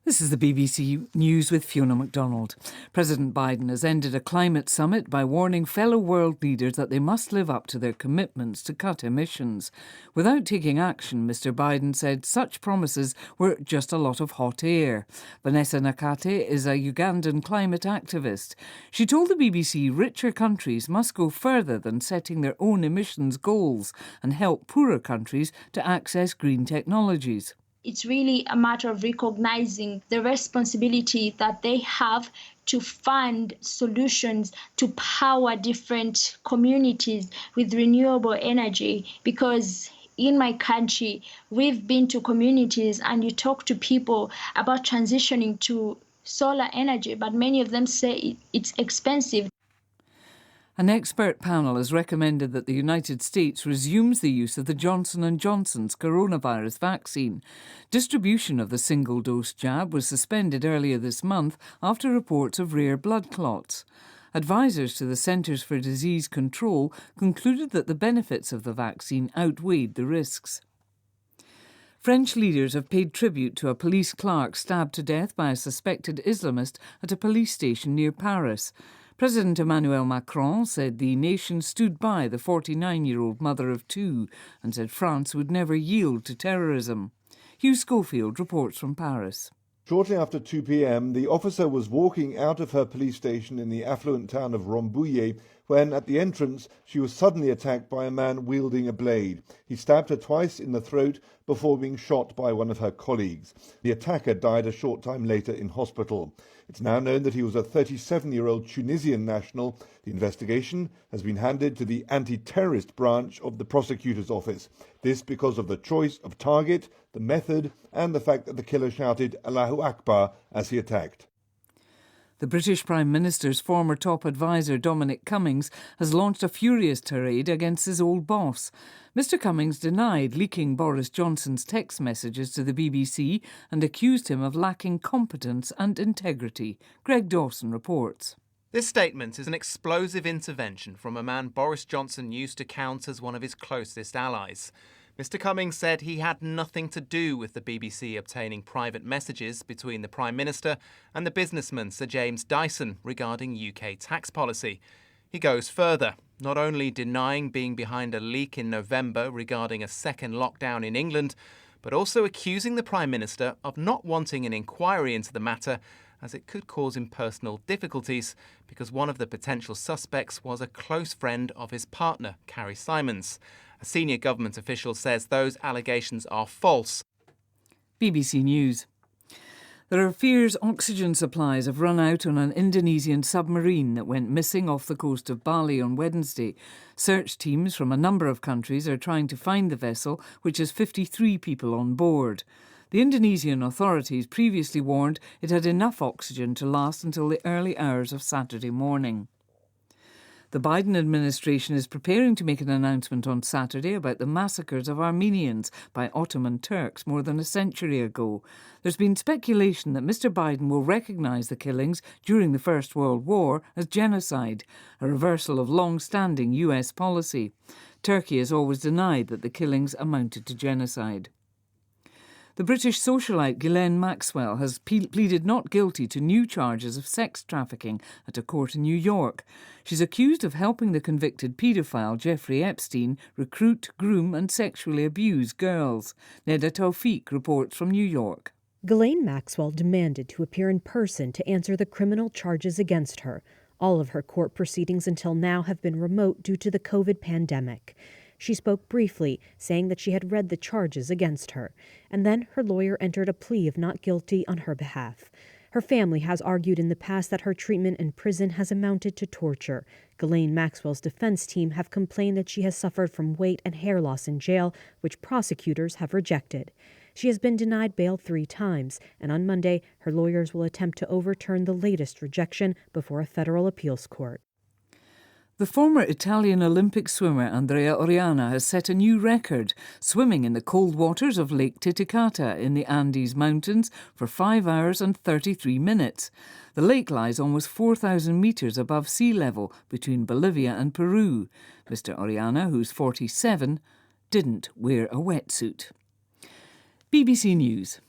This is the BBC News with Fiona MacDonald. President Biden has ended a climate summit by warning fellow world leaders that they must live up to their commitments to cut emissions. Without taking action, Mr Biden said such promises were just a lot of hot air. Vanessa Nakate is a Ugandan climate activist. She told the BBC richer countries must go further than setting their own emissions goals and help poorer countries to access green technologies. It's really a matter of recognizing the responsibility that they have to fund solutions to power different communities with renewable energy. Because in my country, we've been to communities and you talk to people about transitioning to solar energy, but many of them say it's expensive. An expert panel has recommended that the United States resumes the use of the Johnson & Johnson's coronavirus vaccine. Distribution of the single-dose jab was suspended earlier this month after reports of rare blood clots. Advisors to the Centres for Disease Control concluded that the benefits of the vaccine outweighed the risks. French leaders have paid tribute to a police clerk stabbed to death by a suspected Islamist at a police station near Paris. President Emmanuel Macron said the nation stood by the 49-year-old mother of two and said France would never yield to terrorism. Hugh Schofield reports from Paris. Shortly after 2 p.m, the officer was walking out of her police station in the affluent town of Rambouillet when, at the entrance, she was suddenly attacked by a man wielding a blade. He stabbed her twice in the throat before being shot by one of her colleagues. The attacker died a short time later in hospital. It's now known that he was a 37-year-old Tunisian national. The investigation has been handed to the anti-terrorist branch of the prosecutor's office. This because of the choice of target, the method, and the fact that the killer shouted Allahu Akbar as he attacked. The British Prime Minister's former top adviser Dominic Cummings has launched a furious tirade against his old boss. Mr Cummings denied leaking Boris Johnson's text messages to the BBC and accused him of lacking competence and integrity. Greg Dawson reports. This statement is an explosive intervention from a man Boris Johnson used to count as one of his closest allies. Mr Cummings said he had nothing to do with the BBC obtaining private messages between the Prime Minister and the businessman Sir James Dyson regarding UK tax policy. He goes further, not only denying being behind a leak in November regarding a second lockdown in England, but also accusing the Prime Minister of not wanting an inquiry into the matter as it could cause him personal difficulties because one of the potential suspects was a close friend of his partner, Carrie Simons. A senior government official says those allegations are false. BBC News. There are fears oxygen supplies have run out on an Indonesian submarine that went missing off the coast of Bali on Wednesday. Search teams from a number of countries are trying to find the vessel, which has 53 people on board. The Indonesian authorities previously warned it had enough oxygen to last until the early hours of Saturday morning. The Biden administration is preparing to make an announcement on Saturday about the massacres of Armenians by Ottoman Turks more than a century ago. There's been speculation that Mr Biden will recognise the killings during the First World War as genocide, a reversal of long-standing US policy. Turkey has always denied that the killings amounted to genocide. The British socialite Ghislaine Maxwell has pleaded not guilty to new charges of sex trafficking at a court in New York. She's accused of helping the convicted paedophile Jeffrey Epstein recruit, groom and sexually abuse girls. Neda Tawfiq reports from New York. Ghislaine Maxwell demanded to appear in person to answer the criminal charges against her. All of her court proceedings until now have been remote due to the COVID pandemic. She spoke briefly, saying that she had read the charges against her, and then her lawyer entered a plea of not guilty on her behalf. Her family has argued in the past that her treatment in prison has amounted to torture. Ghislaine Maxwell's defense team have complained that she has suffered from weight and hair loss in jail, which prosecutors have rejected. She has been denied bail 3 times, and on Monday, her lawyers will attempt to overturn the latest rejection before a federal appeals court. The former Italian Olympic swimmer Andrea Oriana has set a new record, swimming in the cold waters of Lake Titicaca in the Andes Mountains for 5 hours and 33 minutes. The lake lies almost 4,000 metres above sea level between Bolivia and Peru. Mr Oriana, who's 47, didn't wear a wetsuit. BBC News.